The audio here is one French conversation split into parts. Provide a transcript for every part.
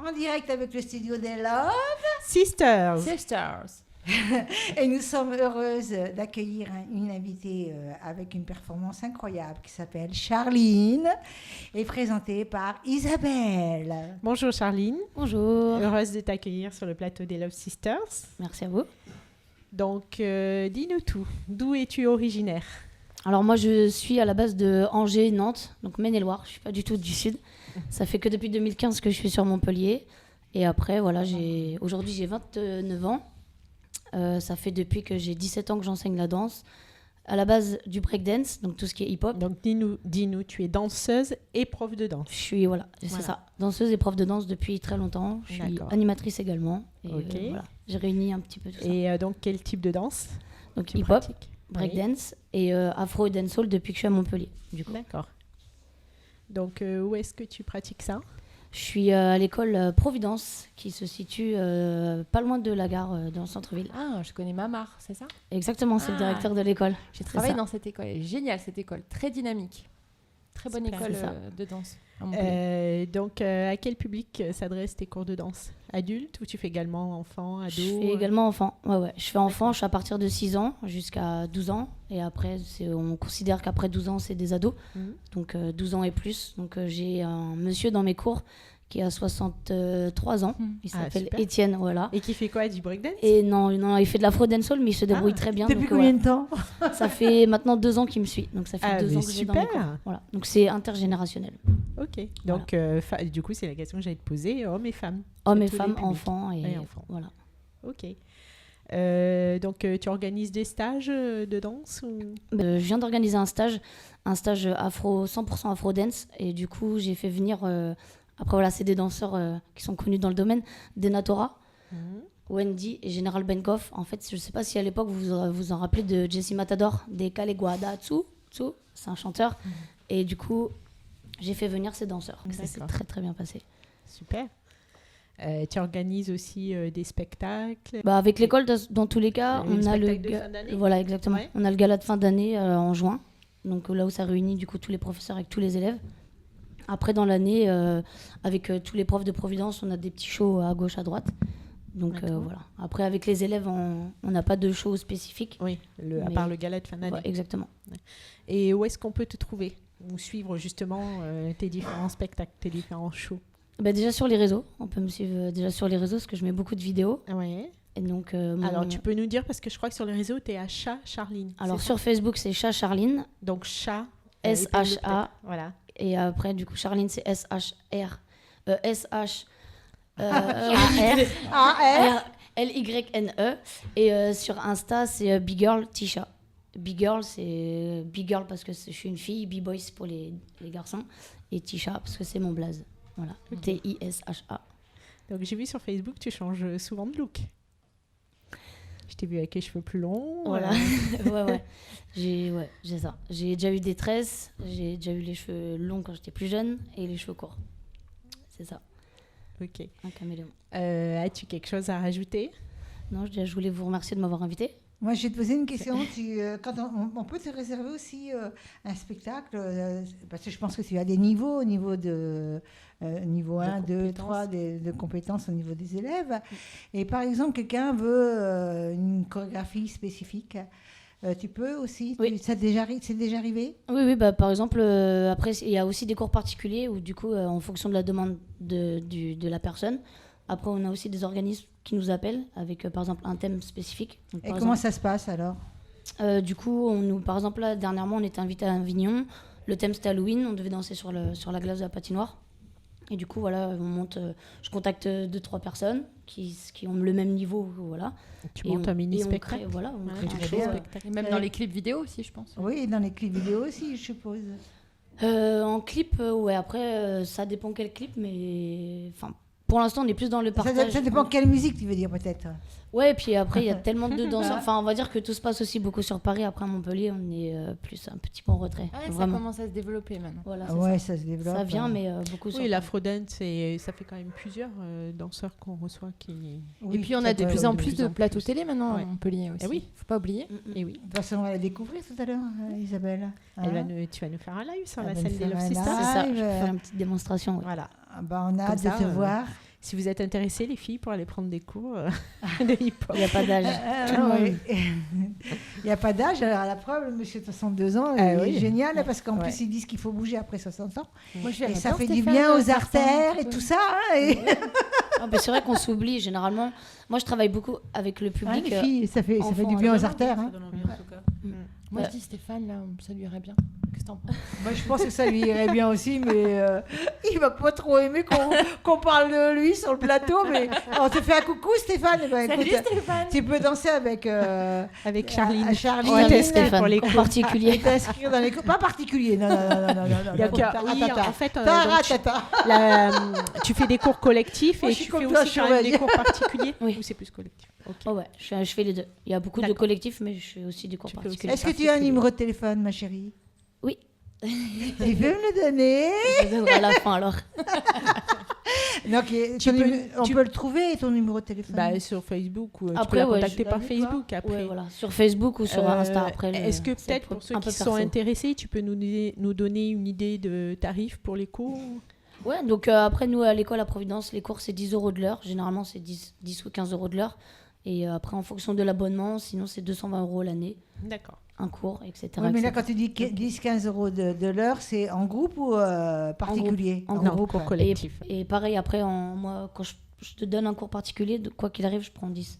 en direct avec le studio des Love Sisters. Et nous sommes heureuses d'accueillir une invitée avec une performance incroyable qui s'appelle Charline et présentée par Isabelle. Bonjour Charline. Bonjour. Heureuse de t'accueillir sur le plateau des Love Sisters. Merci à vous. Donc, dis-nous tout. D'où es-tu originaire ? Alors moi, je suis à la base de Angers, Nantes, donc Maine-et-Loire. Je suis pas du tout du sud. Ça fait que depuis 2015 que je suis sur Montpellier. Et après, voilà, aujourd'hui j'ai 29 ans. Ça fait depuis que j'ai 17 ans que j'enseigne la danse. À la base du breakdance, donc tout ce qui est hip-hop. Donc dis-nous, tu es danseuse et prof de danse. Je suis, c'est ça, danseuse et prof de danse depuis très longtemps. Je suis animatrice également. Et voilà, j'ai réuni un petit peu tout ça. Et donc quel type de danse ? Donc hip-hop, breakdance et afro et dancehall depuis que je suis à Montpellier. Du coup. D'accord. Donc où est-ce que tu pratiques ça ? Je suis à l'école Providence, qui se situe pas loin de la gare, dans le centre-ville. Ah, je connais Mamar, c'est ça ? Exactement, c'est le directeur de l'école. J'ai travaillé dans cette école, elle est géniale cette école, très dynamique. Très bonne école de danse. Donc, à quel public s'adressent tes cours de danse ? Adultes ou tu fais également enfants, ados ? Je fais également enfants, ouais. Je fais enfants, je suis à partir de 6 ans jusqu'à 12 ans. Et après, on considère qu'après 12 ans, c'est des ados. Donc, 12 ans et plus. Donc, j'ai un monsieur dans mes cours qui a 63 ans. Il s'appelle Étienne, voilà. Et qui fait quoi, du breakdance ? Et non, il fait de l'afro-dancehall, mais il se débrouille très bien. Depuis combien de temps ? Ça fait maintenant 2 ans qu'il me suit. Donc, ça fait 2 ans que je suis dans mes cours. Voilà. Donc, c'est intergénérationnel. Ok. Donc, du coup, c'est la question que j'allais te poser, hommes et femmes. Hommes et femmes, enfants et enfants. Voilà. Ok. Donc, tu organises des stages de danse ou... Je viens d'organiser un stage 100% afro-dance. Et du coup, j'ai fait venir... Après, voilà, c'est des danseurs qui sont connus dans le domaine. Denatora, Wendy et General Benkoff. En fait, je ne sais pas si à l'époque, vous vous en rappelez de Jesse Matador, des Kaleguada Tsu. C'est un chanteur. Et du coup, j'ai fait venir ces danseurs. Ça s'est très, très bien passé. Super. Tu organises aussi des spectacles. Avec l'école, dans tous les cas, on a le de fin d'année. Voilà, exactement. Ouais. On a le gala de fin d'année en juin. Donc là où ça réunit du coup tous les professeurs avec tous les élèves. Après, dans l'année, avec tous les profs de Providence, on a des petits shows à gauche, à droite. Donc voilà. Après, avec les élèves, on n'a pas de show spécifique. Oui, à part le gala de fin d'année. Ouais, exactement. Et où est-ce qu'on peut te trouver ou suivre justement tes différents spectacles, tes différents shows ? Déjà sur les réseaux. On peut me suivre déjà sur les réseaux parce que je mets beaucoup de vidéos. Ouais. Et donc, alors, tu peux nous dire, parce que je crois que sur les réseaux, tu es à Chat Charline. Alors, sur Facebook, c'est Chat Charline. Donc, Chat. S-H-A. Voilà. Et après, du coup, Charline, c'est S-H-L-Y-N-E. Et sur Insta, c'est Big Girl Tisha. Big Girl, c'est Big Girl parce que je suis une fille. B-Boy, c'est pour les garçons. Et Tisha, parce que c'est mon blaze. Voilà. T-I-S-H-A. Donc, j'ai vu sur Facebook, tu changes souvent de look. Je t'ai vu avec les cheveux plus longs. Voilà. Ouais. J'ai ça. J'ai déjà eu des tresses. J'ai déjà eu les cheveux longs quand j'étais plus jeune et les cheveux courts. C'est ça. Ok. Un caméléon. As-tu quelque chose à rajouter ? Non, je voulais vous remercier de m'avoir invitée. Moi, je vais te poser une question. Quand on peut te réserver aussi un spectacle, parce que je pense que tu as des niveaux, au niveau de niveau 1, 2, 3, de compétences au niveau des élèves. Et par exemple, quelqu'un veut une chorégraphie spécifique. Tu peux aussi, oui. C'est déjà arrivé ? Oui, par exemple, après, il y a aussi des cours particuliers où du coup, en fonction de la demande de la personne, après, on a aussi des organismes qui nous appellent avec, par exemple, un thème spécifique. Donc, et comment ça se passe alors ? Du coup, par exemple, là, dernièrement, on était invité à Avignon. Le thème, c'était Halloween. On devait danser sur la glace de la patinoire. Et du coup, voilà, je contacte 2-3 personnes qui ont le même niveau. Voilà. Tu montes un mini-spectacle. On crée un spectacle. Et même dans les clips vidéo aussi, je pense. Oui, dans les clips vidéo aussi, je suppose. En clip, ouais, après, ça dépend quel clip, mais... Pour l'instant, on est plus dans le partage. Ça dépend quelle musique, tu veux dire, peut-être. Ouais, et puis après, il y a tellement de danseurs. Enfin, on va dire que tout se passe aussi beaucoup sur Paris. Après, à Montpellier, on est plus un petit peu en retrait. Ah, ça commence à se développer maintenant. Voilà, ça se développe. Ça vient, mais beaucoup sur Oui, l'afro-dance, ça fait quand même plusieurs danseurs qu'on reçoit qui... Oui, et puis, on a de plus en plus de plateaux télé maintenant à Montpellier aussi. Eh oui. Faut pas oublier. Et oui. De toute façon, on va la découvrir tout à l'heure, Isabelle. Tu vas nous faire un live sur la scène des Love Sisters. C'est ça, je vais faire une petite démonstration. Oui. Voilà. On a hâte de te voir. Si vous êtes intéressés, les filles, pour aller prendre des cours de hip-hop. Il n'y a pas d'âge. Il n'y a pas d'âge. Alors, à la preuve, le monsieur de 62 ans, il est génial, parce qu'en plus, ils disent qu'il faut bouger après 60 ans. Moi, et ça fait du bien aux artères et tout ça. C'est vrai qu'on s'oublie, généralement. Moi, je travaille beaucoup avec le public. Les filles, ça fait du bien aux artères. Moi, je dis Stéphane, là, ça lui irait bien. Qu'est-ce que t'en penses? Moi, je pense que ça lui irait bien aussi, mais il va pas trop aimer qu'on parle de lui sur le plateau. Mais on te fait un coucou, Stéphane. Salut, écoute, Stéphane. Tu peux danser avec Charline. Charline. On va t'inscrire pour les cours particuliers. T'inscrire dans les cours. Pas particuliers. Non. En fait, tu fais des cours collectifs et tu fais aussi quand même des cours particuliers. Oui. Ou c'est plus collectif? Oh ouais, je fais les deux. Il y a beaucoup de collectifs, mais je fais aussi des cours particuliers. Est-ce que tu as un numéro de téléphone, ma chérie? Oui. Tu veux me le donner? Je le donnerai à la fin alors. Donc, on peut le trouver, ton numéro de téléphone? Sur Facebook, ou tu peux la contacter par Facebook après. Voilà. Sur Facebook ou sur Insta après. Est-ce que peut-être pour ceux qui sont intéressés, tu peux nous donner une idée de tarif pour les cours? Ouais, donc après nous à l'école à Providence, les cours c'est 10 € de l'heure. Généralement c'est 10 ou 15 € de l'heure. Et après en fonction de l'abonnement, sinon c'est 220 € l'année. D'accord. Un cours, etc. Oui, mais là quand tu dis 10-15 € de l'heure, c'est en groupe ou particulier? En groupe, cours collectif. Et pareil après, moi quand je te donne un cours particulier, quoi qu'il arrive, je prends 10.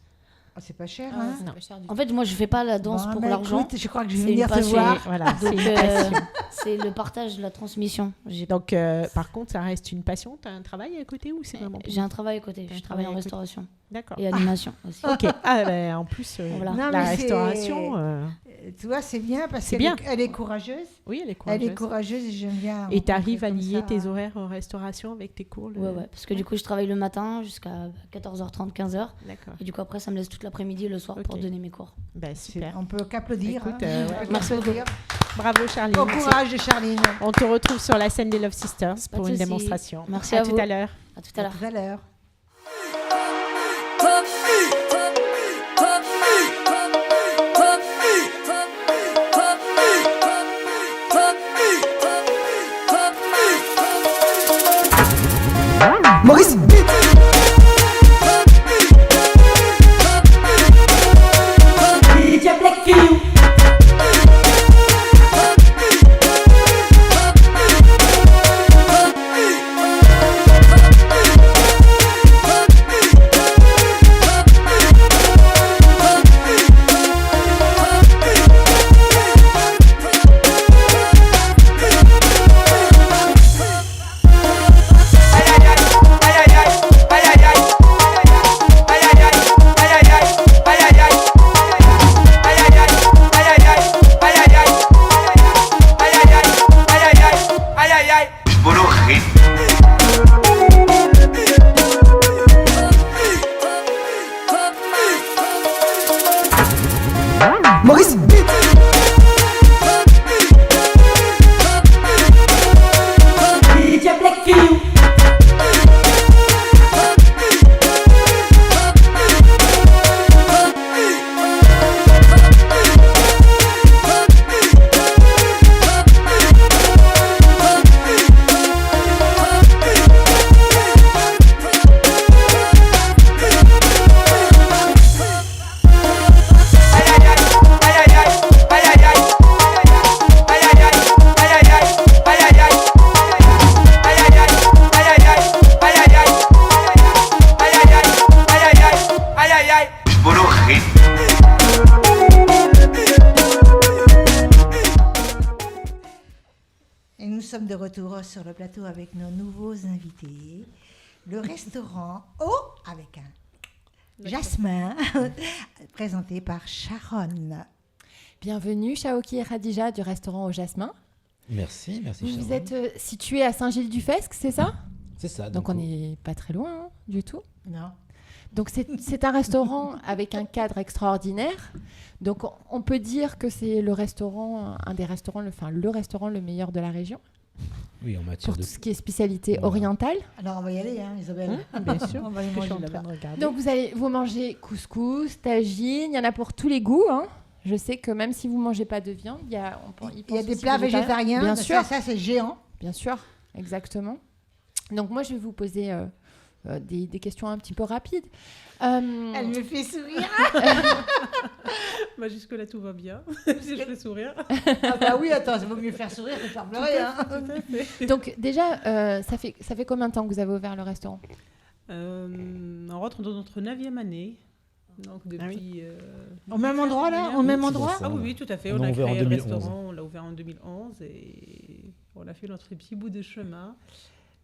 C'est pas cher, hein? Non. En fait, moi, je fais pas la danse pour l'argent. Écoute, je crois que je vais venir te voir. Voilà, c'est le partage, la transmission. Donc, par contre, ça reste une passion. Tu as un travail à côté ou c'est vraiment... J'ai un travail à côté. Je travaille en restauration. D'accord. Et animation aussi. Ok. En plus, la restauration... Tu vois, c'est bien parce qu'elle est courageuse. Oui, elle est courageuse. Elle est courageuse et j'aime bien. Et tu arrives à lier tes horaires en restauration avec tes cours? Ouais, parce que du coup, je travaille le matin jusqu'à 14h30, 15h. D'accord. Et du coup, après, ça me laisse toute l'après-midi et le soir pour donner mes cours. Super. On peut qu'applaudir. Écoute, merci beaucoup. Bravo, Charline. Bon courage, Charline. On te retrouve sur la scène des Love Sisters pour une démonstration. Merci à vous. Tout à l'heure. À tout à l'heure. Maurice Beat. DJ Black King. Maurice Beat. DJ Black King. De retour sur le plateau avec nos nouveaux invités. Le restaurant avec un Jasmin, présenté par Sharon. Bienvenue, Shaoki et Khadija du restaurant au Jasmin. Merci Sharon. Vous êtes situé à Saint-Gilles-du-Fesque, c'est ça? C'est ça. Donc on n'est pas très loin du tout. Non. Donc c'est un restaurant avec un cadre extraordinaire. Donc on peut dire que c'est le restaurant, le restaurant le meilleur de la région. Oui, en matière pour tout ce qui est spécialité orientale. Alors on va y aller, Isabelle. Bien sûr. On va y manger là-bas. Donc vous mangez couscous, tagine, il y en a pour tous les goûts. Je sais que même si vous ne mangez pas de viande, il y a des plats végétariens. Bien sûr. Ça c'est géant. Bien sûr, exactement. Donc moi je vais vous poser des questions un petit peu rapides. Elle me fait sourire. Jusque-là, tout va bien. Si je fais sourire. Ah bah oui, attends, ça vaut mieux faire sourire que faire pleurer. Hein. Tout à fait. Donc déjà, ça fait combien de temps que vous avez ouvert le restaurant ? On rentre dans notre 9e année. Donc depuis... Au même endroit, là ? Au même endroit ? c'est ça. Ah oui, tout à fait. On On a a ouvert en créé le 2011. restaurant, on l'a ouvert en 2011 et on a fait notre petit bout de chemin.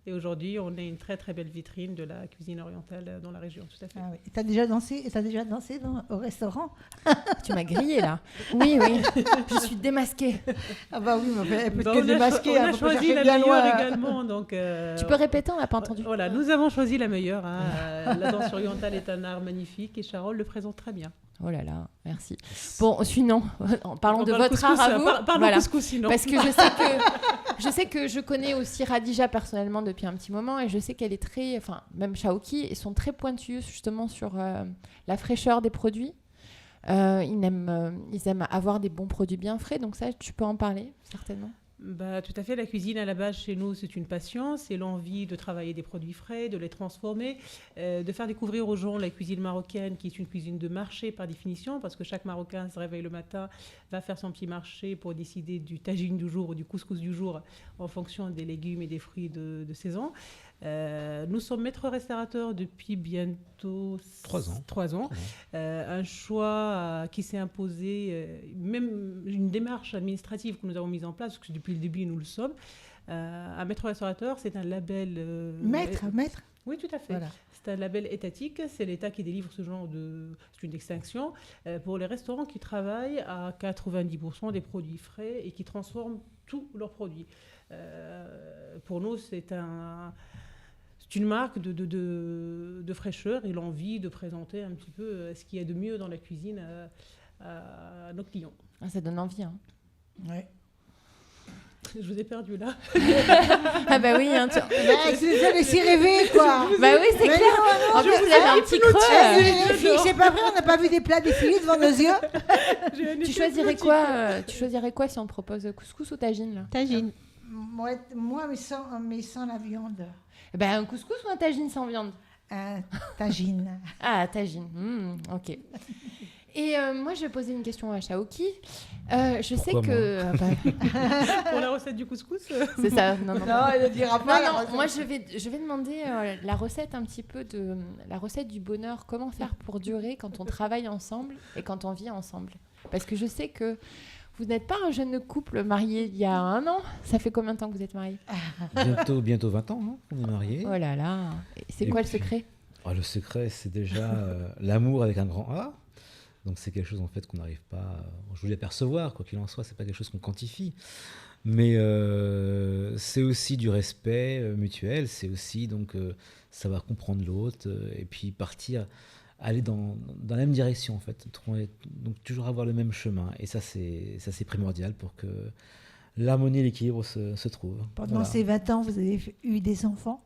Et aujourd'hui, on est une très très belle vitrine de la cuisine orientale dans la région, tout à fait. Ah oui. T'as déjà dansé au restaurant ? Tu m'as grillé là. Oui, je suis démasquée. Ah bah oui, mais elle peut Bah, te démasquer. on a hein, faut pas choisi chercher la bien meilleure loin. également. Donc, Tu peux répéter, on n'a pas entendu. Voilà, nous avons choisi la meilleure. Hein. La danse orientale est un art magnifique et Charol le présente très bien. Oh là là, merci. Bon, sinon, parlons de On parle votre art à vous. Parlons Voilà. couscous sinon. Parce que je sais que je connais aussi Radija personnellement depuis un petit moment et je sais qu'elle est très, enfin même Shaoki, ils sont très pointus justement sur la fraîcheur des produits. Ils aiment avoir des bons produits bien frais, donc ça tu peux en parler certainement. Bah, tout à fait, la cuisine à la base chez nous c'est une passion, c'est l'envie de travailler des produits frais, de les transformer, de faire découvrir aux gens la cuisine marocaine qui est une cuisine de marché par définition parce que chaque Marocain se réveille le matin, va faire son petit marché pour décider du tagine du jour ou du couscous du jour en fonction des légumes et des fruits de saison. Nous sommes maîtres restaurateurs depuis bientôt 3 ans. Un choix qui s'est imposé, même une démarche administrative que nous avons mise en place, parce que depuis le début nous le sommes. Un maître restaurateur, c'est un label... Maître. Oui, tout à fait. Voilà. C'est un label étatique, c'est l'État qui délivre ce genre de... C'est une extinction pour les restaurants qui travaillent à 90% des produits frais et qui transforment tous leurs produits. Pour nous, c'est une marque de fraîcheur et l'envie de présenter un petit peu ce qu'il y a de mieux dans la cuisine à nos clients. Ah, ça donne envie. Hein. Ouais. Je vous ai perdu là. Ah bah oui, hein, C'est ça, laisser rêver, quoi. bah oui, c'est Mais clair. non, En plus, vous avez un petit creux. Les filles, c'est pas vrai, on n'a pas vu des plats défiler devant nos yeux. Tu choisirais quoi si on te propose couscous ou tagine là ? Tagine. Moi, mais sans la viande. Ben un couscous ou un tagine sans viande ? Tagine. Ah, tagine. Ok. Et moi, je vais poser une question à Shaoki. Je sais Pourquoi que... Pour la recette du couscous c'est ça. Non, elle ne dira pas. Non, moi, je vais demander la recette un petit peu de... La recette du bonheur. Comment faire pour durer quand on travaille ensemble et quand on vit ensemble ? Parce que je sais que vous n'êtes pas un jeune couple marié il y a 1 an. Ça fait combien de temps que vous êtes mariés ? Bientôt 20 ans, hein, on est mariés. Oh là là. C'est quoi le secret ? Le secret, c'est déjà l'amour avec un grand A. Donc c'est quelque chose en fait qu'on n'arrive pas aujourd'hui à percevoir, quoi qu'il en soit, c'est pas quelque chose qu'on quantifie. Mais c'est aussi du respect mutuel, c'est aussi donc savoir comprendre l'autre et puis aller dans la même direction en fait, donc toujours avoir le même chemin. Et ça c'est primordial pour que l'harmonie et l'équilibre se trouvent. Pendant ces 20 ans, vous avez eu des enfants ?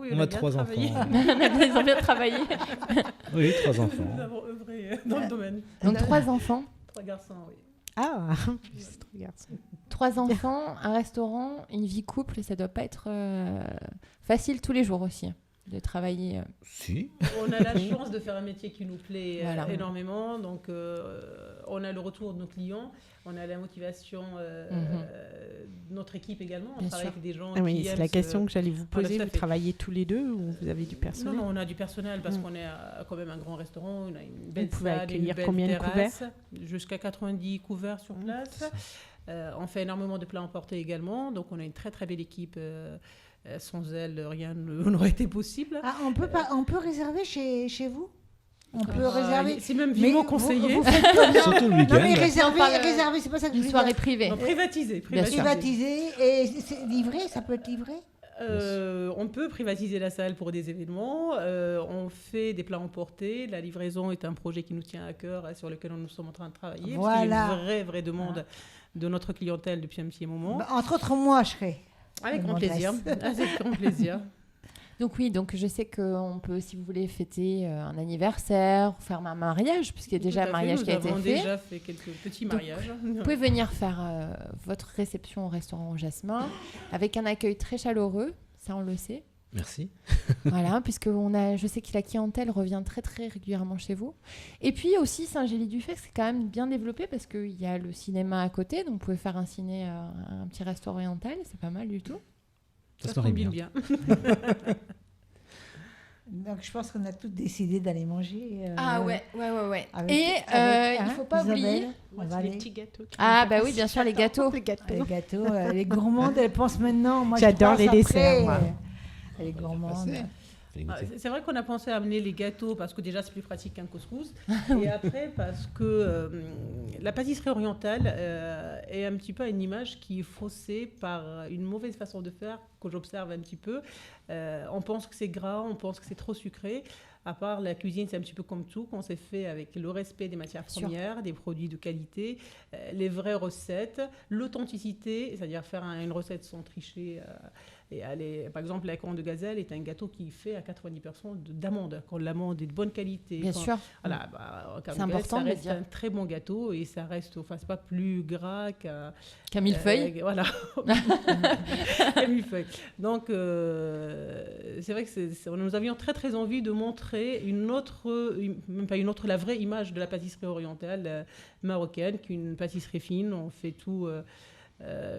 oui, on a 3 enfants. Ils ont bien travaillé. Oui, 3 enfants. Nous avons œuvré dans le domaine. Donc 3 enfants. 3 garçons, oui. Ah, plus 3 garçons. 3 enfants, un restaurant, une vie couple, ça doit pas être facile tous les jours aussi de travailler. Si. On a la chance de faire un métier qui nous plaît Voilà. énormément, donc on a le retour de nos clients, on a la motivation de notre équipe également, on Bien travaille sûr. avec des gens qui qui c'est aiment la question que j'allais vous Voilà, poser. tout à Vous fait. travaillez tous les deux ou vous avez du personnel? Non, on a du personnel parce qu'on est quand même un grand restaurant, on a une belle pouvez salle, accueillir une belle combien de terrasse, jusqu'à 90 couverts sur place. On fait énormément de plats emportés également, donc on a une très très belle équipe. Sans elle, rien n'aurait été possible. Ah, on peut réserver chez vous? On peut réserver. C'est même vivement conseillé. Vous faites comme ça. Surtout le Non, mais week-end. réserver, c'est pas ça que je Une veux soirée dire. privée. Non, privatisé. Bien sûr. Privatisé et c'est livré, ça peut être livré? On peut privatiser la salle pour des événements. On fait des plats emportés. La livraison est un projet qui nous tient à cœur et sur lequel nous sommes en train de travailler. Parce qu'il y a une vraie demande de notre clientèle depuis un petit moment. Bah, entre autres, moi, je serai. Avec grand Mon plaisir. Avec grand plaisir. Donc oui, donc je sais qu'on peut, si vous voulez fêter un anniversaire, ou faire un mariage, puisqu'il y a déjà un mariage qui a été Nous avons fait. déjà fait quelques petits mariages. Vous pouvez venir faire votre réception au restaurant Jasmin avec un accueil très chaleureux, ça on le sait. Merci. Voilà, puisque je sais que la clientèle revient très très régulièrement chez vous. Et puis aussi Saint-Gély-du-Fay, c'est quand même bien développé parce qu'il y a le cinéma à côté, donc vous pouvez faire un ciné, un petit resto oriental, c'est pas mal du tout. Ça se se marie combine bien. bien. Donc je pense qu'on a toutes décidé d'aller manger. ouais. avec- Et avec, il faut pas Isabelle, oublier. on va aller. gâteaux. Ah bah oui, bien sûr, les gâteaux. Les gâteaux. Les gâteaux, les gourmandes, elles pensent maintenant. Moi, J'adore je pense les desserts, après. moi. Les gourmandes. Passez. Fallait Ah, goûter. c'est vrai qu'on a pensé à amener les gâteaux parce que déjà c'est plus pratique qu'un couscous. Et après parce que la pâtisserie orientale est un petit peu à une image qui est faussée par une mauvaise façon de faire que j'observe un petit peu. On pense que c'est gras, on pense que c'est trop sucré. À part la cuisine, c'est un petit peu comme tout, qu'on s'est fait avec le respect des matières Sûr. premières, des produits de qualité, les vraies recettes, l'authenticité, c'est-à-dire faire une recette sans tricher. Et par exemple, la corne de gazelle est un gâteau qui fait à 90% d'amande. Quand l'amande est de bonne qualité. Bien quand- sûr. Voilà, C'est c'est important ça de le reste dire. un très bon gâteau et ça reste, enfin, c'est pas plus gras qu'un Millefeuille. voilà, un millefeuille. Donc, c'est vrai que nous avions très très envie de montrer même pas une autre, la vraie image de la pâtisserie orientale marocaine, qu'une pâtisserie fine. On fait tout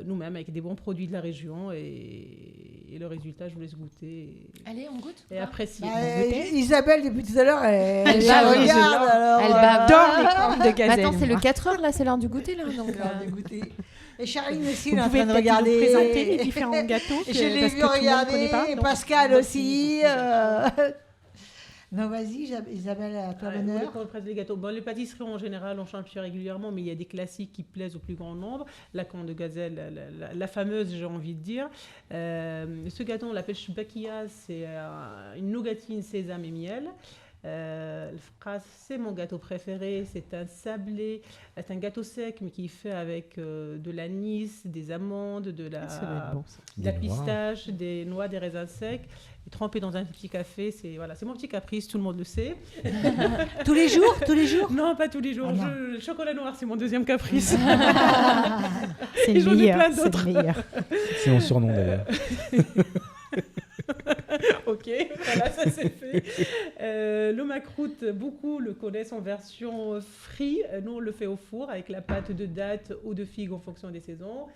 nous-mêmes avec des bons produits de la région et le résultat, je vous laisse goûter Allez, on goûte. et apprécier. Bah, Isabelle, depuis tout à l'heure, elle Elle la bave, regarde. Alors, Elle bave. J'adore les cornes de gazelle. Attends, c'est le moi. 4h là, c'est l'heure du goûter là. Donc, regarde, dégoûtée. Et Charline aussi, Vous elle est en pouvez train de peut-être nous regarder. présenter les différents gâteaux Et je l'ai parce vu que tout le monde regarder, connaît pas, donc- Pascal aussi. Non, vas-y, Isabelle, à toi Ouais, l'honneur. on présente les gâteaux. Bon, les pâtisseries en général, on change plus régulièrement, mais il y a des classiques qui plaisent au plus grand nombre. La corne de gazelle, la fameuse, j'ai envie de dire. Ce gâteau, on l'appelle choubakia, c'est une nougatine, sésame et miel. Le fras, c'est mon gâteau préféré. C'est un sablé, c'est un gâteau sec, mais qui est fait avec de l'anis, des amandes, Ça va être bon, ça. de la Des noix. pistache, des noix, des raisins secs, et trempé dans un petit café. C'est mon petit caprice, tout le monde le sait. Tous les jours Non, pas tous les jours. Ah non. Le chocolat noir, c'est mon deuxième caprice. C'est Et le j'en ai meilleur. plein C'est d'autres. le meilleur. C'est mon surnom d'ailleurs. Ok, voilà, ça c'est fait. Le macroute, beaucoup le connaissent en version free. Nous, on le fait au four avec la pâte de date ou de figue en fonction des saisons.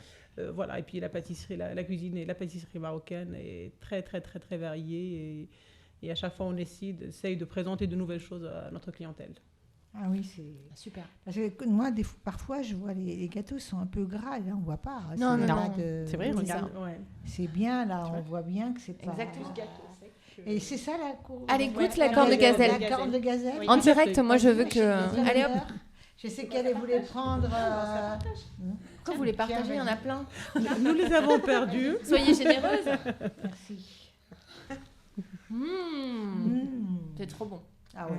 Voilà, et puis la pâtisserie, la cuisine et la pâtisserie marocaine est très, très, très, très variée. Et à chaque fois, on essaye de présenter de nouvelles choses à notre clientèle. Ah oui, c'est... super. Parce que moi, parfois, je vois les gâteaux sont un peu gras, là, on voit pas. Non, C'est non, pas non. C'est vrai, C'est regarde. ça. Ouais. C'est bien, là, on voit bien que c'est pas... Exactement. Et c'est ça, la cour... Allez, goûte la corne de gazelle. La corne de gazelle. Oui. En tout à direct, fait. moi je veux que. Deuxième Allez hop. honneur. Je sais qu'elle voulait prendre... Pourquoi vous les partagez? Il y en a plein. Nous les avons perdus. Soyez généreuse. Merci. Mmh. C'est trop bon. Ah ouais.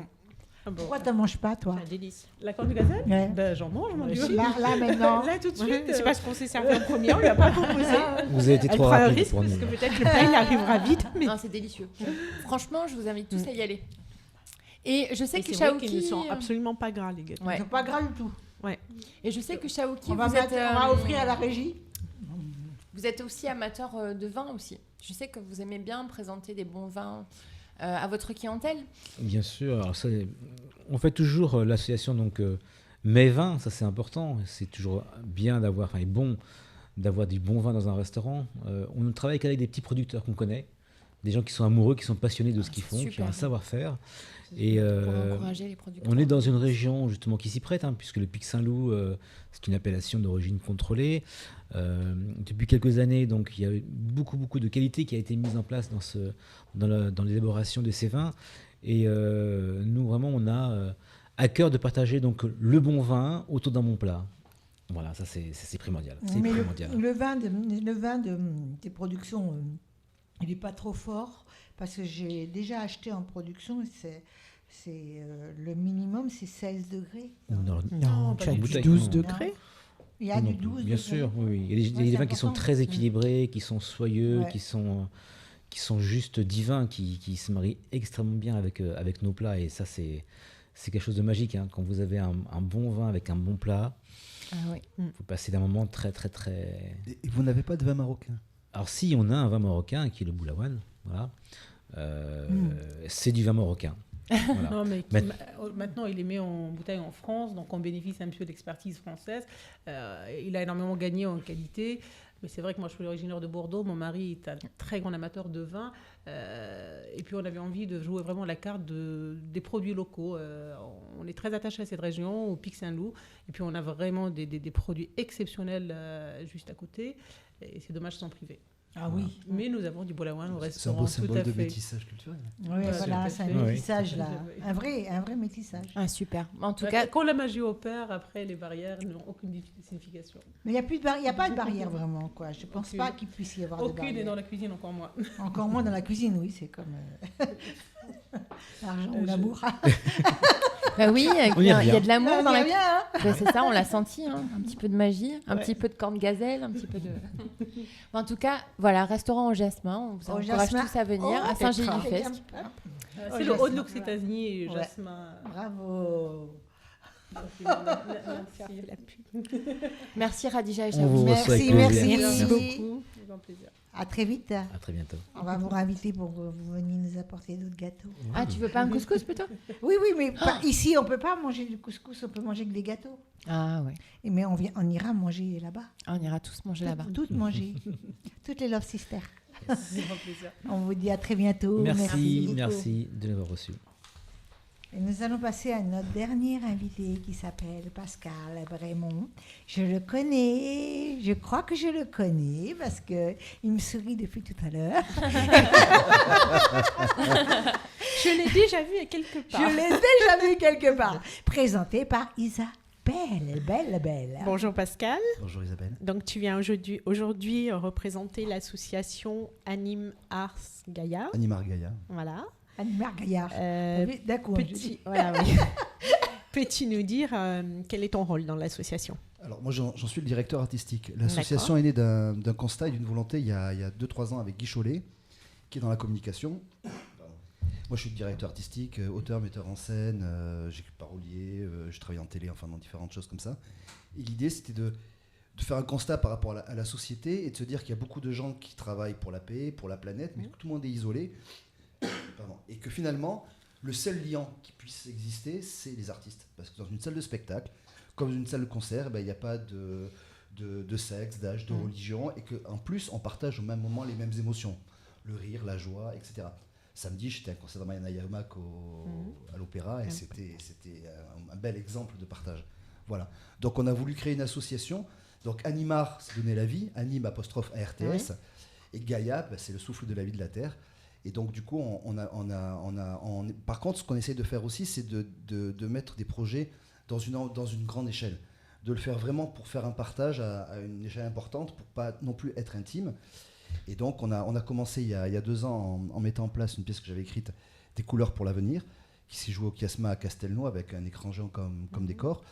Ah bon. Pourquoi t'en manges pas, toi? Un délice. La corne de gazelle Ouais. Ben, j'en mange, mon Dieu. Là, maintenant. Là, tout de suite. C'est parce qu'on s'est servi en premier, on lui a pas proposé. Vous avez été Elle trop prend un rapide risque pour parce nous. que peut-être le plat il arrivera vite. Mais... Non, c'est délicieux. Franchement, je vous invite tous à y aller. Et je sais Et que c'est vrai qu'ils Shaoki. ne sont absolument pas gras, les gâteaux. Ouais. C'est pas gras du tout. Et je sais que Shaoki, On va, vous êtes, on va offrir à la régie. vous êtes aussi amateur de vin aussi. Je sais que vous aimez bien présenter des bons vins à votre clientèle. Bien sûr. Alors ça, on fait toujours l'association donc mes vins, ça c'est important. C'est toujours bien d'avoir, enfin, bon d'avoir du bon vin dans un restaurant. On travaille avec des petits producteurs qu'on connaît, des gens qui sont amoureux, qui sont passionnés de ce qu'ils c'est font, qui super. ont un savoir-faire. Et Pour encourager les producteurs. on est dans une région justement qui s'y prête, hein, puisque le Pic Saint-Loup, c'est une appellation d'origine contrôlée. Depuis quelques années, donc, il y a eu beaucoup de qualité qui a été mise en place dans l'élaboration de ces vins. Et nous, vraiment, on a à cœur de partager donc, le bon vin autour d'un bon plat. Voilà, ça c'est primordial. C'est Mais primordial. le vin des productions, il n'est pas trop fort parce que j'ai déjà acheté en production. Le minimum, c'est 16 degrés. Non, Non, pas tu as du du tout. 12 Non. degrés. Il y a non, du 12 bien degrés. sûr, oui. Il y a des, Ouais, des c'est vins qui sont important. très équilibrés, qui sont soyeux, Ouais. qui sont juste divins, qui se marient extrêmement bien avec nos plats. Et ça, c'est quelque chose de magique. Hein. Quand vous avez un bon vin avec un bon plat, Ah oui. vous passez d'un moment très, très, très... Et vous n'avez pas de vin marocain? Alors si, on a un vin marocain qui est le boulawan. Voilà. C'est du vin marocain. Voilà. Non, mais Mais- maintenant, il est mis en bouteille en France, donc on bénéficie un petit peu d'expertise française. Il a énormément gagné en qualité. Mais c'est vrai que moi, je suis originaire de Bordeaux. Mon mari est un très grand amateur de vin. Et puis, on avait envie de jouer vraiment la carte des produits locaux. On est très attaché à cette région, au Pic Saint-Loup. Et puis, on a vraiment des produits exceptionnels juste à côté. Et c'est dommage de s'en priver. Ah oui. Mais nous avons du Bolawan au C'est un restaurant. beau tout symbole à de fait. métissage culturel. Oui, Ouais, voilà, tout à c'est un fait. métissage là. Oui. Un vrai métissage. Ah, super. En tout Ouais, cas, quand la magie opère, après, les barrières n'ont aucune signification. Mais il n'y a pas de barrière vraiment, quoi. Je ne pense Aucune. pas qu'il puisse y avoir de Aucune, et barrière. dans la cuisine, encore moins. Encore moins dans la cuisine, oui, c'est comme l'argent ou l'amour. bah oui, On y il y a revient. de l'amour dans la bien, hein. Bah, c'est ça, on l'a senti, hein. Un petit peu de magie, un Ouais. petit peu de corne gazelle, un petit peu de. En tout cas, voilà, restaurant au Jasmin, on vous Au encourage Jasmin. tous à venir Oh, à Saint-Gély-Fest. C'est Oh, le jasmin. haut de l'Occitanie et Ouais. jasmin. Bravo. Merci. Merci Radija et On vous Chaoui. reçoit avec Merci, plaisir. merci. beaucoup. C'est un plaisir. À très vite. À très bientôt. On va vous réinviter pour que vous veniez nous apporter d'autres gâteaux. Ah, tu veux pas un couscous plutôt? Oui, mais ici, on ne peut pas manger du couscous, on peut manger que des gâteaux. Ah ouais, Mais on ira manger là-bas. on ira tous manger là-bas. Toutes manger. Toutes les Love Sisters. C'est un plaisir. On vous dit à très bientôt. Merci, Nico. merci de l'avoir reçu. Et nous allons passer à notre dernier invité qui s'appelle Pascal Brémond. Je le connais, je crois que je le connais parce qu'il me sourit depuis tout à l'heure. Je l'ai déjà vu à quelque part. Je l'ai déjà vu quelque part. Présenté par Isabelle, belle. Bonjour Pascal. Bonjour Isabelle. Donc tu viens aujourd'hui représenter l'association Anime Ars Gaïa. Animar Gaïa. Voilà. Anne-Marie Gaillard. D'un coup, je dis. Voilà, oui. Peux-tu nous dire quel est ton rôle dans l'association? Alors moi j'en suis le directeur artistique. L'association est née d'un constat et d'une volonté il y a 2-3 ans avec Guy Chollet, qui est dans la communication. Pardon. Moi je suis le directeur artistique, auteur, metteur en scène, j'ai parolier, je travaille en télé, enfin dans différentes choses comme ça. Et l'idée c'était de faire un constat par rapport à la société et de se dire qu'il y a beaucoup de gens qui travaillent pour la paix, pour la planète, mais que tout le monde est isolé. Pardon. Et que finalement, le seul lien qui puisse exister, c'est les artistes. Parce que dans une salle de spectacle, comme dans une salle de concert, il n'y a pas de sexe, d'âge, de religion, et qu'en plus, on partage au même moment les mêmes émotions. Le rire, la joie, etc. Samedi, j'étais à un concert de Mariana Yamak à l'Opéra, et c'était un bel exemple de partage. Voilà. Donc on a voulu créer une association. Donc Animar, c'est donner la vie, Anime apostrophe ARTS, et Gaïa, c'est le souffle de la vie de la Terre. Et donc, du coup, par contre, ce qu'on essaie de faire aussi, c'est de mettre des projets dans une grande échelle. De le faire vraiment pour faire un partage à une échelle importante, pour pas non plus être intime. Et donc, on a commencé il y a 2 ans en mettant en place une pièce que j'avais écrite, Des couleurs pour l'avenir, qui s'est jouée au Chiasma à Castelnau avec un écran géant comme décor.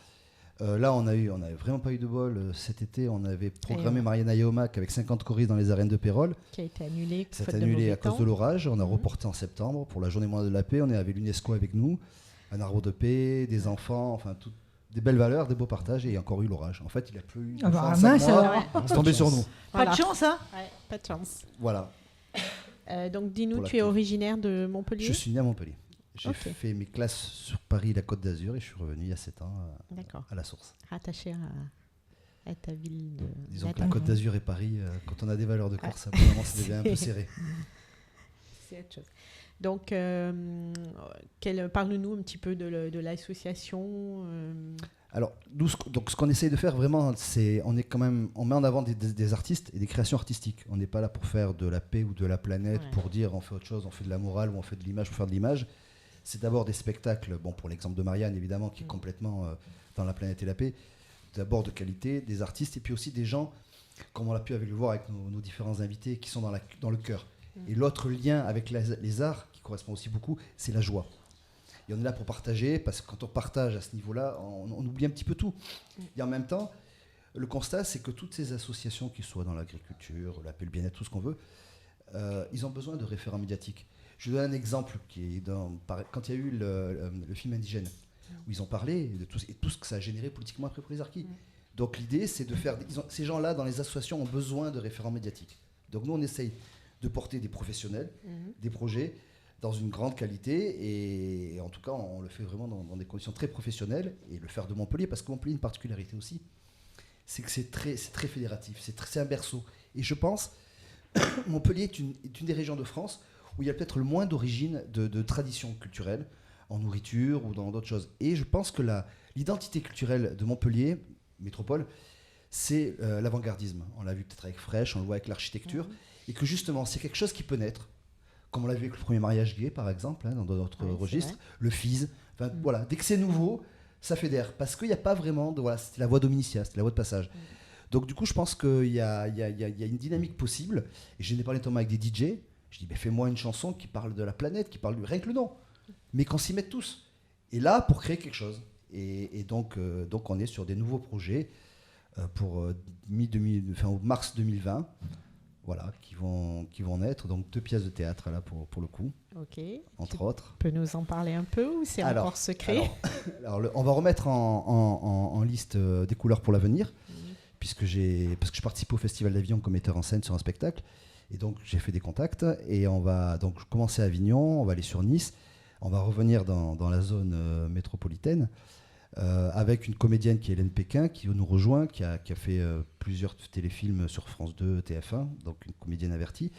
Là, on n'avait vraiment pas eu de bol. Cet été, on avait programmé Mariana Yaomak avec 50 choristes dans les arènes de Pérol. Qui a été annulé. Ça a faute été de annulé mauvais à cause temps. de l'orage. On a reporté en septembre pour la Journée mondiale de la paix. On est avec l'UNESCO avec nous, un arbre de paix, des enfants, enfin des belles valeurs, des beaux partages. Et il y a encore eu l'orage. En fait, il a plu. Ah bah, en 5 mince, mois. alors. C'est tombé sur nous. Pas de chance, hein? Ouais, pas de chance. Voilà. Donc dis-nous, Pour la tu es paix. originaire de Montpellier? Je suis né à Montpellier. J'ai Ok. fait mes classes sur Paris, la Côte d'Azur, et je suis revenu il y a 7 ans D'accord. à la source. Rattaché à ta ville de Disons que natale. la Côte d'Azur et Paris, quand on a des valeurs de Corse, apparemment, ça devient un peu serré. C'est autre chose. Donc, parle-nous un petit peu de l'association. Alors, ce qu'on essaye de faire vraiment, c'est on met en avant des artistes et des créations artistiques. On n'est pas là pour faire de la paix ou de la planète, Ouais. pour dire on fait autre chose, on fait de la morale ou on fait de l'image pour faire de l'image. C'est d'abord des spectacles, bon pour l'exemple de Marianne évidemment, qui est complètement dans la planète et la paix, d'abord de qualité, des artistes et puis aussi des gens, comme on l'a pu le voir avec nos différents invités, qui sont dans le cœur. Et l'autre lien avec les arts, qui correspond aussi beaucoup, c'est la joie. Et on est là pour partager, parce que quand on partage à ce niveau-là, on oublie un petit peu tout. Et en même temps, le constat, c'est que toutes ces associations, qui soient dans l'agriculture, la paix, le bien-être, tout ce qu'on veut, ils ont besoin de référents médiatiques. Je vous donne un exemple qui est quand il y a eu le film Indigène, où ils ont parlé de tout ce que ça a généré politiquement après pour les harkis. Donc l'idée, c'est de faire... ces gens-là, dans les associations, ont besoin de référents médiatiques. Donc nous, on essaye de porter des professionnels, des projets dans une grande qualité, et en tout cas on le fait vraiment dans des conditions très professionnelles, et le faire de Montpellier, parce que Montpellier a une particularité aussi, c'est que c'est très fédératif, c'est un berceau, et je pense Montpellier est une des régions de France où il y a peut-être le moins d'origine de traditions culturelles en nourriture ou dans d'autres choses, et je pense que l'identité culturelle de Montpellier métropole, c'est l'avant-gardisme. On l'a vu peut-être avec Fresh, on le voit avec l'architecture, et que justement c'est quelque chose qui peut naître, comme on l'a vu avec le premier mariage gay par exemple, dans d'autres registres, le FIS, voilà, dès que c'est nouveau, ça fédère, parce qu'il n'y a pas vraiment de, c'était la voie d'Omnicia, c'était la voie de passage. Donc du coup je pense qu'il y a une dynamique possible, et j'en ai parlé notamment avec des DJ, je dis fais-moi une chanson qui parle de la planète, qui parle rien que le nom, mais qu'on s'y mette tous, et là pour créer quelque chose, et donc on est sur des nouveaux projets pour mars 2020, voilà, qui vont naître, donc 2 pièces de théâtre là pour le coup, entre autres. Tu peux nous en parler un peu ou c'est encore secret? On va remettre en liste des couleurs pour l'avenir, parce que je participe au Festival d'Avignon comme metteur en scène sur un spectacle, et donc j'ai fait des contacts, et on va donc commencer à Avignon, on va aller sur Nice, on va revenir dans la zone métropolitaine, avec une comédienne qui est Hélène Péquin, qui nous rejoint, qui a fait plusieurs téléfilms sur France 2, TF1, donc une comédienne avertie.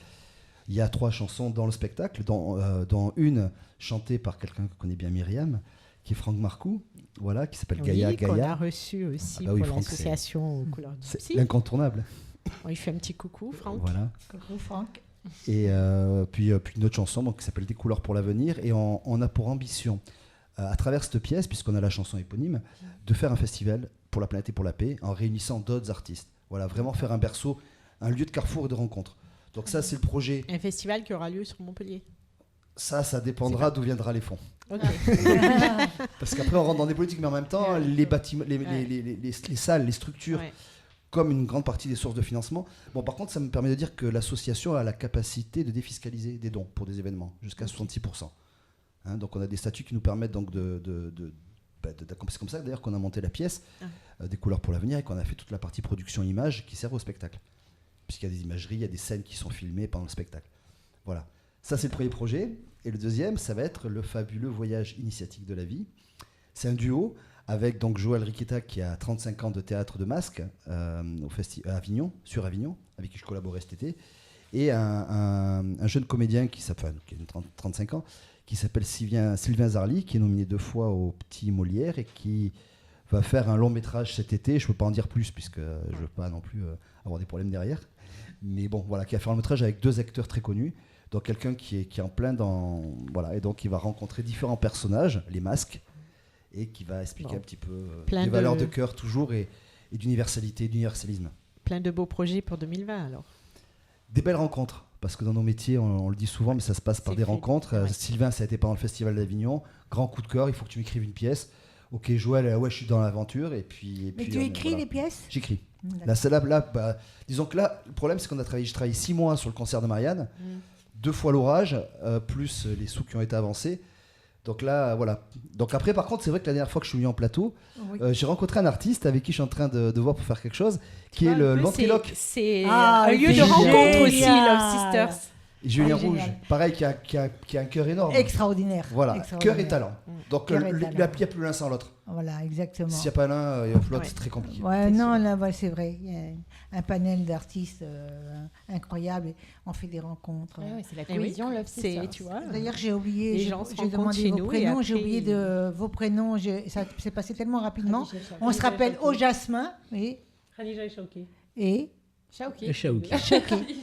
Il y a 3 chansons dans le spectacle, dont une chantée par quelqu'un que connaît bien Myriam, qui est Franck Marcoux, voilà, qui s'appelle Gaïa. Qu'on a reçu aussi pour l'association aux couleurs du psy. C'est l'incontournable. On lui fait un petit coucou, Franck. Voilà. Coucou Franck. Et puis une autre chanson qui s'appelle Des couleurs pour l'avenir, et on a pour ambition, à travers cette pièce, puisqu'on a la chanson éponyme, de faire un festival pour la planète et pour la paix en réunissant d'autres artistes. Voilà, vraiment faire un berceau, un lieu de carrefour et de rencontre. Donc ça, c'est le projet. Un festival qui aura lieu sur Montpellier. Ça dépendra d'où viendra les fonds. Okay. Parce qu'après, on rentre dans des politiques, mais en même temps, les bâtiments, les salles, les structures, comme une grande partie des sources de financement. Bon, par contre, ça me permet de dire que l'association a la capacité de défiscaliser des dons pour des événements, jusqu'à 66%. Donc on a des statuts qui nous permettent donc c'est comme ça d'ailleurs qu'on a monté la pièce des couleurs pour l'avenir, et qu'on a fait toute la partie production image qui sert au spectacle, puisqu'il y a des imageries, il y a des scènes qui sont filmées pendant le spectacle. Voilà, ça c'est le premier projet, et le deuxième ça va être le fabuleux voyage initiatique de la vie. C'est un duo avec donc Joël Riquetta qui a 35 ans de théâtre de masque à Avignon, sur Avignon, avec qui je collaborais cet été, et un jeune comédien qui a 35 ans, qui s'appelle Sylvain Zarly, qui est nominé 2 fois au Petit Molière, et qui va faire un long métrage cet été. Je ne peux pas en dire plus, puisque je ne veux pas non plus avoir des problèmes derrière. Mais bon, voilà, qui va faire un métrage avec 2 acteurs très connus. Donc quelqu'un qui est en plein dans... Voilà, et donc il va rencontrer différents personnages, les masques, et qui va expliquer un petit peu les valeurs de cœur toujours, et d'universalité, d'universalisme. Plein de beaux projets pour 2020 alors. Des belles rencontres, parce que dans nos métiers, on le dit souvent, mais ça se passe par des rencontres. Ouais. Sylvain, ça a été pendant le Festival d'Avignon. Grand coup de cœur, il faut que tu m'écrives une pièce. Ok, Joël, je suis dans l'aventure. Et puis, mais tu écris les pièces ? J'écris. Là, disons que là, le problème, c'est qu'on je travaille 6 mois sur le concert de Marianne, 2 fois l'orage, plus les sous qui ont été avancés. Donc là, voilà. Donc après, par contre, c'est vrai que la dernière fois que je suis venu en plateau, j'ai rencontré un artiste avec qui je suis en train de voir pour faire quelque chose, qui est le ventriloque. C'est un lieu de rencontre aussi, Love Sisters. Et Julien Rouge, pareil, qui a un cœur énorme. Extraordinaire. Voilà, cœur et talent. Donc il n'y a plus l'un sans l'autre. Voilà, exactement. S'il n'y a pas l'un, l'autre, c'est très compliqué. Ouais, non, là, c'est vrai. Il y a un panel d'artistes incroyable. On fait des rencontres. C'est la cohésion, Love Sisters. Tu vois. D'ailleurs, j'ai oublié. Les gens se j'ai rencontrent demandé chez vos nous. prénoms. J'ai oublié vos prénoms. Ça s'est passé tellement rapidement. On se rappelle au Jasmin. Khadija et Chaouki. Et Chaouki. Chaouki.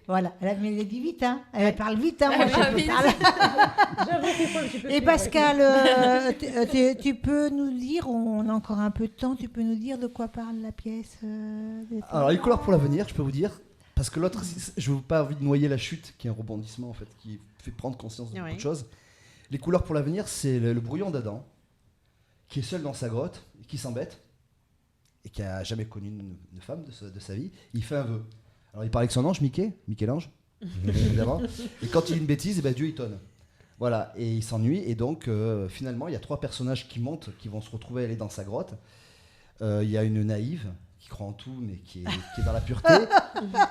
Voilà, mais elle dit vite, hein. Elle parle vite, hein. Moi, je parle. Et Pascal, tu peux nous dire, on a encore un peu de temps, tu peux nous dire de quoi parle la pièce Alors, les couleurs pour l'avenir, je peux vous dire, parce que l'autre, je n'ai pas envie de noyer la chute, qui est un rebondissement, en fait, qui fait prendre conscience de beaucoup de choses. Les couleurs pour l'avenir, c'est le brouillon d'Adam, qui est seul dans sa grotte, qui s'embête, et qui n'a jamais connu une femme de sa vie. Il fait un vœu. Alors il parle avec son ange, Michel-Ange, évidemment. Et quand il dit une bêtise, Dieu il tonne. Voilà, et il s'ennuie. Et donc finalement, il y a 3 personnages qui montent, qui vont se retrouver aller dans sa grotte. Il y a une naïve qui croit en tout, mais qui est dans la pureté.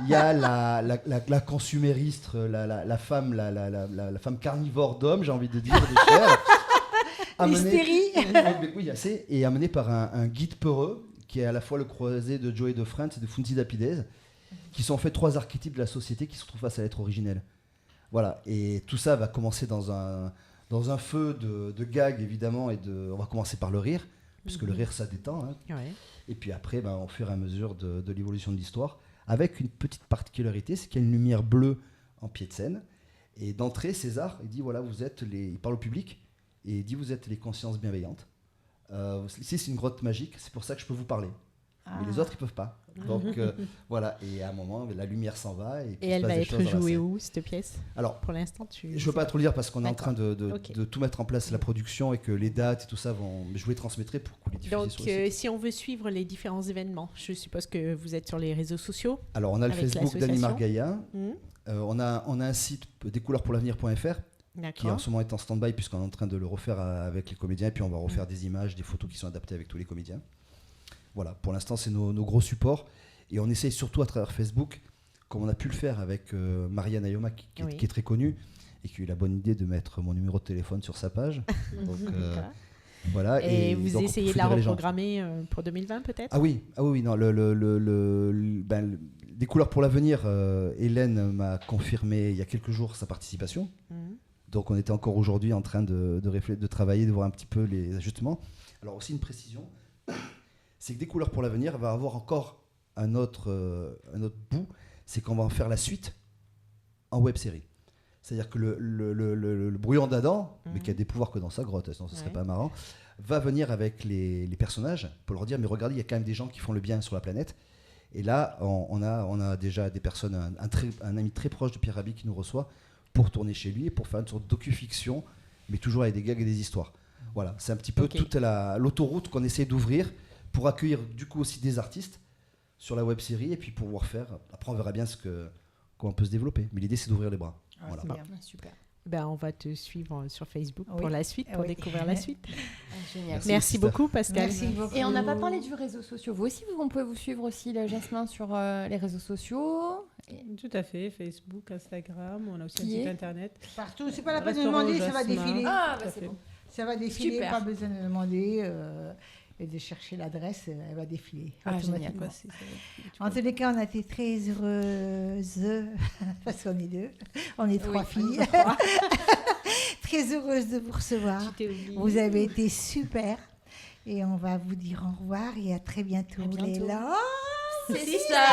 Il y a la consumériste, la femme carnivore d'homme, j'ai envie de dire, de chair. Oui, assez. Et amené par un guide peureux, qui est à la fois le croisé de Joey de France et de Funzi Lapidez, qui sont en fait 3 archétypes de la société qui se retrouvent face à l'être originel. Voilà. Et tout ça va commencer dans un feu de gags, évidemment, on va commencer par le rire, puisque le rire, ça détend. Hein. Ouais. Et puis après, au fur et à mesure de l'évolution de l'histoire, avec une petite particularité, c'est qu'il y a une lumière bleue en pied de scène. Et d'entrée, César, il dit, voilà, il parle au public, et il dit, vous êtes les consciences bienveillantes. Ici, c'est une grotte magique, c'est pour ça que je peux vous parler. Mais les autres, ils peuvent pas. Donc voilà, et à un moment, la lumière s'en va. Et elle va être jouée où, cette pièce? Alors, pour l'instant, je ne veux pas trop le dire parce qu'on est en train de tout mettre en place, la production, et que les dates et tout ça vont. Mais je vous les transmettrai pour que vous les diffusiez Donc, sur le site. si on veut suivre les différents événements, je suppose que vous êtes sur les réseaux sociaux. Alors, on a le avec Facebook d'Animar l'association. Gaïa. On a un site descouleurpourlavenir.fr qui en ce moment est en stand-by puisqu'on est en train de le refaire avec les comédiens, et puis on va refaire des images, des photos qui sont adaptées avec tous les comédiens. Voilà, pour l'instant, c'est nos gros supports. Et on essaye surtout à travers Facebook, comme on a pu le faire avec Marianne Ayoma, qui est très connue, et qui a eu la bonne idée de mettre mon numéro de téléphone sur sa page. Donc, voilà. Et vous donc, essayez de la reprogrammer pour 2020, peut-être? Ah oui, non. Des couleurs pour l'avenir, Hélène m'a confirmé il y a quelques jours sa participation. Donc on était encore aujourd'hui en train de travailler, de voir un petit peu les ajustements. Alors aussi une précision, c'est que Des couleurs pour l'avenir va avoir encore un autre bout, c'est qu'on va en faire la suite en web-série. C'est-à-dire que le brouillon d'Adam, mais qui a des pouvoirs que dans sa grotte, sinon ce serait pas marrant, va venir avec les personnages pour leur dire, mais regardez, il y a quand même des gens qui font le bien sur la planète. Et là, on a déjà des personnes, un ami très proche de Pierre Rabhi qui nous reçoit pour tourner chez lui et pour faire une sorte de docu-fiction, mais toujours avec des gags et des histoires. Voilà, c'est un petit peu toute l'autoroute qu'on essaie d'ouvrir pour accueillir du coup aussi des artistes sur la web-série et puis pouvoir faire. Après, on verra bien comment on peut se développer. Mais l'idée, c'est d'ouvrir les bras. Voilà. Super. On va te suivre sur Facebook pour la suite, pour découvrir la suite. Génial. Merci beaucoup, Pascal. Merci beaucoup. Et on n'a pas parlé du réseau social. Vous aussi, on peut vous suivre aussi, Jasmin, sur les réseaux sociaux. Tout à fait, Facebook, Instagram, on a aussi un site internet. Partout, c'est pas la peine de Restaurant demander, ça va Jasmin. défiler. Ah, bah c'est bon. Ça va défiler, Super. pas besoin de demander et de chercher l'adresse, elle va défiler. Automatiquement. En tous les cas, on a été très heureuses, parce qu'on est 2, on est 3 filles. Très heureuse de vous recevoir. Vous avez été super. Et on va vous dire au revoir et à très bientôt. À bientôt. Les là. C'est ça.